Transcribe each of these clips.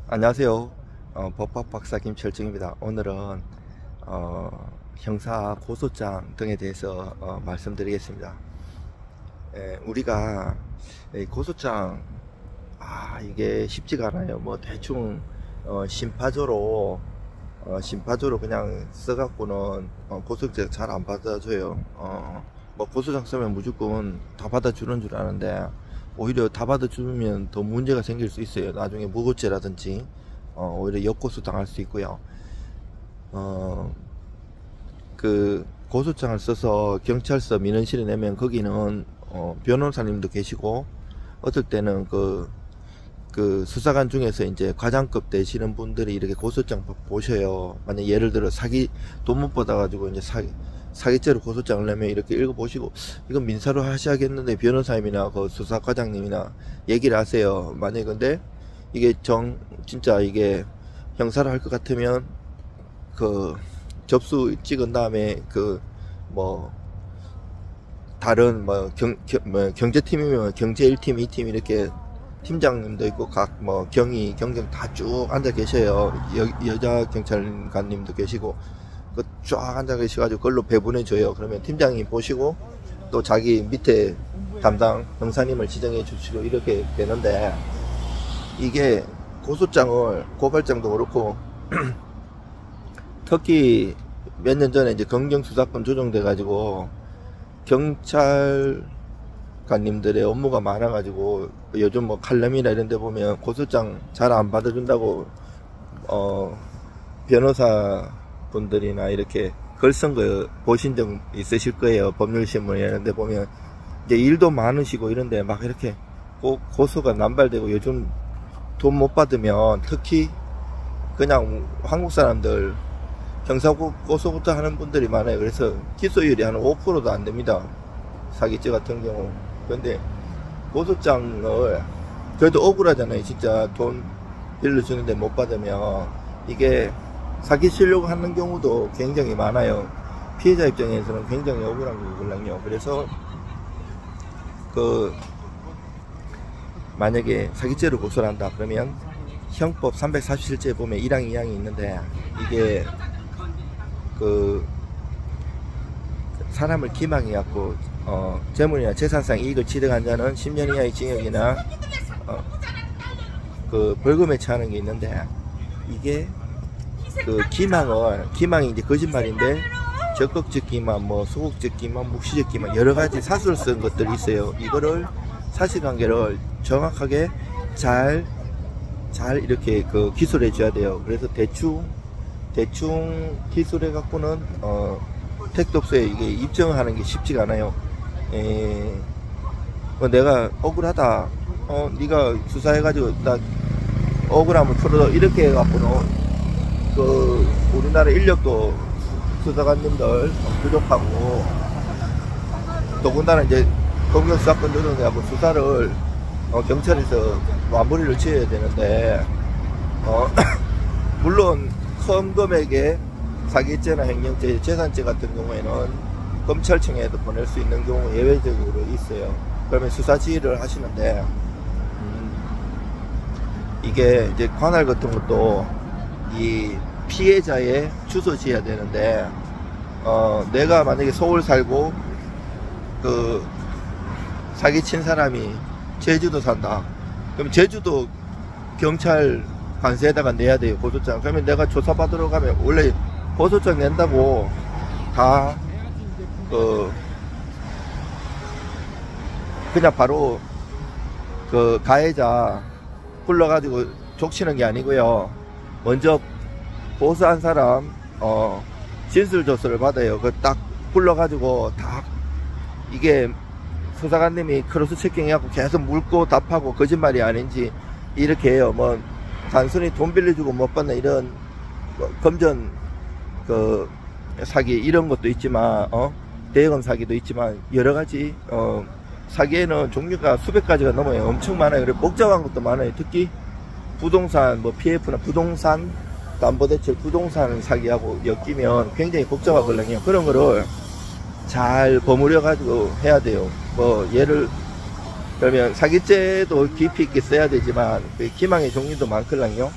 안녕하세요. 법학 박사 김철중입니다. 오늘은 형사 고소장 등에 대해서 말씀드리겠습니다. 우리가 고소장 이게 쉽지가 않아요. 뭐 대충 심파조로 그냥 써갖고는 고소장 잘 안 받아줘요. 뭐 고소장 쓰면 무조건 다 받아주는 줄 아는데, 오히려 다 받아주면 더 문제가 생길 수 있어요. 나중에 무고죄라든지 오히려 역고소 당할 수 있고요. 그 고소장을 써서 경찰서 민원실에 내면 거기는 변호사님도 계시고, 어떨 때는 그 수사관 중에서 이제 과장급 되시는 분들이 이렇게 고소장 보셔요. 만약 예를 들어 돈 못 받아가지고 이제 사기죄로 고소장을 내면 이렇게 읽어보시고, 이건 민사로 하셔야겠는데 변호사님이나 그 수사과장님이나 얘기를 하세요. 만약에 근데 이게 진짜 이게 형사를 할 것 같으면 그 접수 찍은 다음에 다른 경제팀이면 경제 1팀 2팀 이렇게 팀장님도 있고 각 경위 경정 다 쭉 앉아 계셔요. 여자 경찰관님도 계시고 쫙 앉아 계셔가지고 그걸로 배분해 줘요. 그러면 팀장님 보시고 또 자기 밑에 담당 형사님을 지정해 주시고 이렇게 되는데, 이게 고소장을 고발장도 그렇고 특히 몇 년 전에 이제 검경수사권 조정돼 가지고 경찰관님들의 업무가 많아 가지고 요즘 칼럼이나 이런 데 보면 고소장 잘 안 받아준다고 변호사 분들이나 이렇게 글 쓴 거 보신 적 있으실 거예요. 법률신문 이런 데 보면 이제 일도 많으시고 이런데 막 이렇게 고소가 남발되고, 요즘 돈 못 받으면 특히 그냥 한국 사람들 형사고소부터 하는 분들이 많아요. 그래서 기소율이 한 5%도 안 됩니다, 사기죄 같은 경우. 근데 고소장을 그래도 억울하잖아요. 진짜 돈 빌려주는데 못 받으면 이게 사기 치려고 하는 경우도 굉장히 많아요. 피해자 입장에서는 굉장히 억울한 거거든요. 그래서 만약에 사기죄로 고소를 한다 그러면 형법 347조에 보면 1항 2항이 있는데, 이게 사람을 기망해 갖고 재물이나 재산상 이익을 취득한 자는 10년 이하의 징역이나 벌금에 처하는 게 있는데, 이게 기망이 이제 거짓말인데 적극적 기만, 소극적 기만, 묵시적 기만, 여러 가지 사수를 쓴 것들이 있어요. 이거를 사실관계를 정확하게 잘 이렇게 기술해 줘야 돼요. 그래서 대충 기술해 갖고는 택도업소에 이게 입증하는 게 쉽지가 않아요. 내가 억울하다, 네가 수사해가지고 나 억울함을 풀어줘 이렇게 해갖고는 우리나라 인력도 수사관님들 부족하고, 더군다나 이제 검경수사권 조정해갖고 수사를 경찰에서 마무리를 지어야 되는데, 물론 큰 금액의 사기죄나 횡령죄, 재산죄 같은 경우에는 검찰청에도 보낼 수 있는 경우 예외적으로 있어요. 그러면 수사 지휘를 하시는데, 이게 이제 관할 같은 것도 이 피해자의 주소 지어야 되는데, 내가 만약에 서울 살고 사기 친 사람이 제주도 산다. 그럼 제주도 경찰 관세에다가 내야 돼요, 고소장. 그러면 내가 조사받으러 가면 원래 고소장 낸다고 다 그냥 바로 가해자 불러가지고 족치는 게 아니고요. 먼저 고소한 사람 진술조서를 받아요. 딱 불러가지고 이게 수사관님이 크로스 체킹해갖고 계속 묻고 답하고 거짓말이 아닌지 이렇게 해요. 단순히 돈 빌려주고 못 받는 이런 금전 사기 이런 것도 있지만 대여금 사기도 있지만, 여러 가지 사기에는 종류가 수백 가지가 넘어요. 엄청 많아요. 그리고 복잡한 것도 많아요. 특히 부동산 PF나 부동산 담보대출 부동산 사기하고 엮이면 굉장히 복잡하거든요. 그런 거를 잘 버무려 가지고 해야 돼요. 예를 그러면 사기죄도 깊이 있게 써야 되지만 기망의 종류도 많거든요.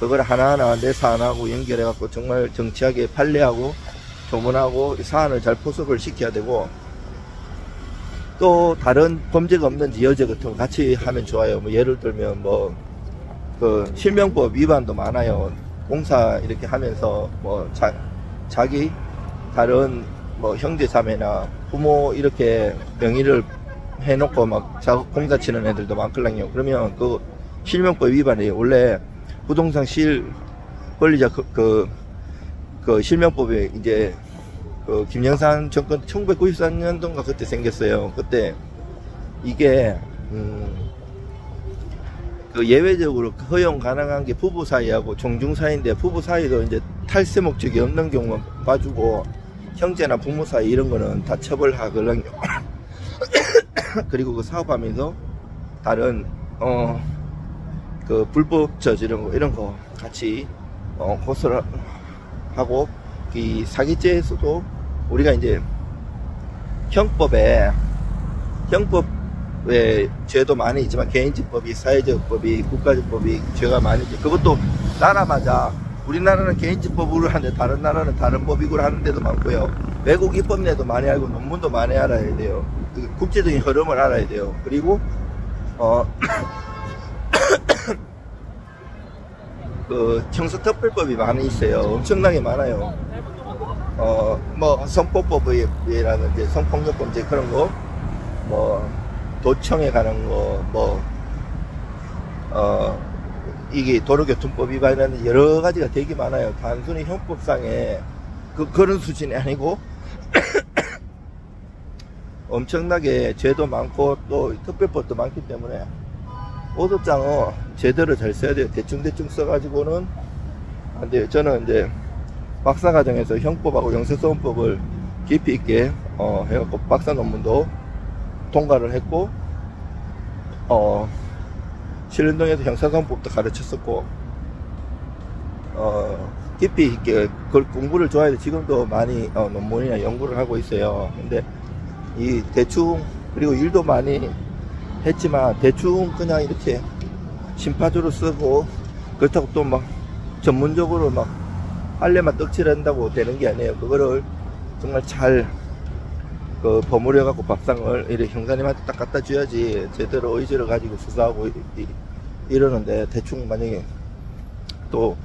그걸 하나하나 내 사안하고 연결해갖고 정말 정치하게 판례하고 조문하고 사안을 잘 포섭을 시켜야 되고, 또 다른 범죄가 없는지 여죄 같은 거 같이 하면 좋아요. 뭐 예를 들면 뭐 그 실명법 위반도 많아요. 공사 이렇게 하면서 뭐 자기 다른 뭐 형제 자매나 부모 이렇게 명의를 해놓고 막 공사 치는 애들도 많거든요. 그러면 그 실명법 위반이에요. 원래 부동산 실 권리자 그 실명법에 이제 그 김영삼 정권 1994년도인가 그때 생겼어요. 그때 이게 그 예외적으로 허용 가능한 게 부부 사이하고 종중 사이인데, 부부 사이도 이제 탈세 목적이 없는 경우만 봐주고 형제나 부모 사이 이런 거는 다 처벌하거든요. 그리고 그 사업하면서 다른 그 불법 저지른 거 이런 거 같이 고소를 하고, 이 사기죄에서도 우리가 이제 형법에 죄도 많이 있지만 개인집법이, 사회적법이, 국가적법이 죄가 많이 있죠. 그것도 나라마다 우리나라는 개인집법으로 하는데 다른 나라는 다른 법이고 하는 데도 많고요. 외국 입법 내도 많이 알고 논문도 많이 알아야 돼요. 국제적인 흐름을 알아야 돼요. 그리고 그 형사특별법이 많이 있어요. 엄청나게 많아요. 뭐 성폭법이라든지 성폭력범죄 그런 거, 뭐 도청에 관한 거, 뭐 이게 도로교통법 위반이라는 여러 가지가 되게 많아요. 단순히 형법상의 그런 수준이 아니고 엄청나게 죄도 많고 또 특별법도 많기 때문에 오도장은 제대로 잘 써야 돼요. 대충 써가지고는 안 돼요. 저는 이제 박사과정에서 형법하고 형사소송법을 깊이 있게 해갖고 박사 논문도 통과를 했고, 신림동에서 형사소송법도 가르쳤었고, 깊이 있게 그걸 공부를 좋아해서 지금도 많이 논문이나 연구를 하고 있어요. 근데 이 대충, 그리고 일도 많이 했지만 대충 그냥 이렇게 심파주로 쓰고 그렇다고 또 막 전문적으로 막 할래만 떡칠한다고 되는 게 아니에요. 그거를 정말 잘 버무려 갖고 밥상을 이렇게 형사님한테 딱 갖다 줘야지 제대로 의지를 가지고 수사하고 이러는데, 대충 만약에 또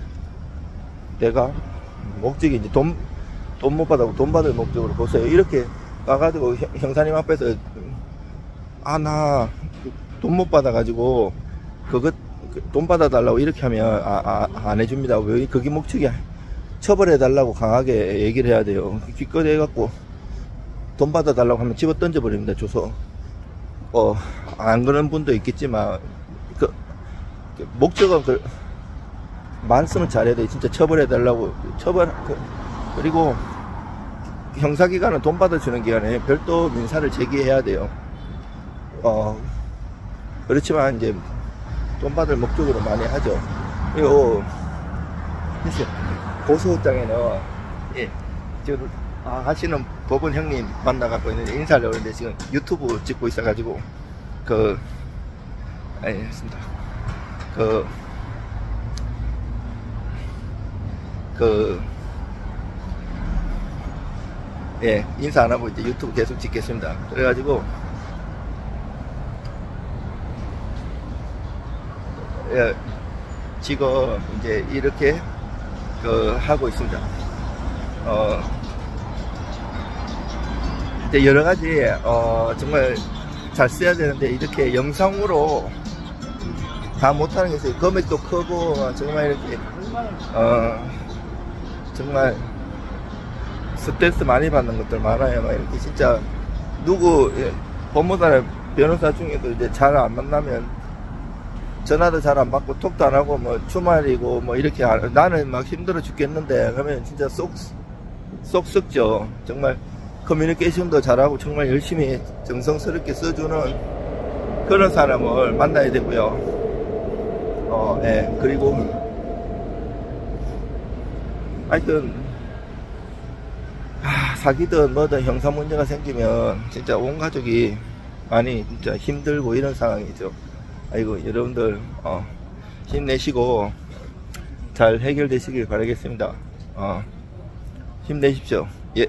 내가 목적이 이제 돈 못 받아고 돈 받을 목적으로 보세요. 이렇게 가가지고 형사님 앞에서 나 돈 못 받아가지고 그것 돈 받아달라고 이렇게 하면 안 해줍니다. 왜 그게 목적이야. 처벌해달라고 강하게 얘기를 해야 돼요. 기껏 해갖고 돈 받아달라고 하면 집어 던져버립니다. 줘서 안 그런 분도 있겠지만 목적은 말씀을 잘해야 돼. 진짜 처벌해달라고 그리고 형사기관은 돈 받아주는 기관에 별도 민사를 제기해야 돼요. 그렇지만 이제 돈 받을 목적으로 많이 하죠. 그리고 고소장에는 지금 하시는 법원 형님 만나갖고 있는데 인사를 하는데 지금 유튜브 찍고 있어가지고 알겠습니다. 인사 안 하고 이제 유튜브 계속 찍겠습니다. 그래가지고 지금 이제 이렇게 하고 있습니다. 이제 여러 가지 정말 잘 써야 되는데 이렇게 영상으로 다 못하는 게 있어요. 금액도 크고 정말 이렇게 정말 스트레스 많이 받는 것들 많아요. 막 이렇게 진짜 법무사나 변호사 중에도 이제 잘 안 만나면 전화도 잘 안 받고 톡도 안 하고 뭐 주말이고 뭐 이렇게 나는 막 힘들어 죽겠는데 그러면 진짜 쏙 썩죠. 정말 커뮤니케이션도 잘하고 정말 열심히 정성스럽게 써주는 그런 사람을 만나야 되고요. 그리고 하여튼 사기든 뭐든 형사 문제가 생기면 진짜 온 가족이 많이 진짜 힘들고 이런 상황이죠. 아이고 여러분들 힘내시고 잘 해결되시길 바라겠습니다. 힘내십시오. 예.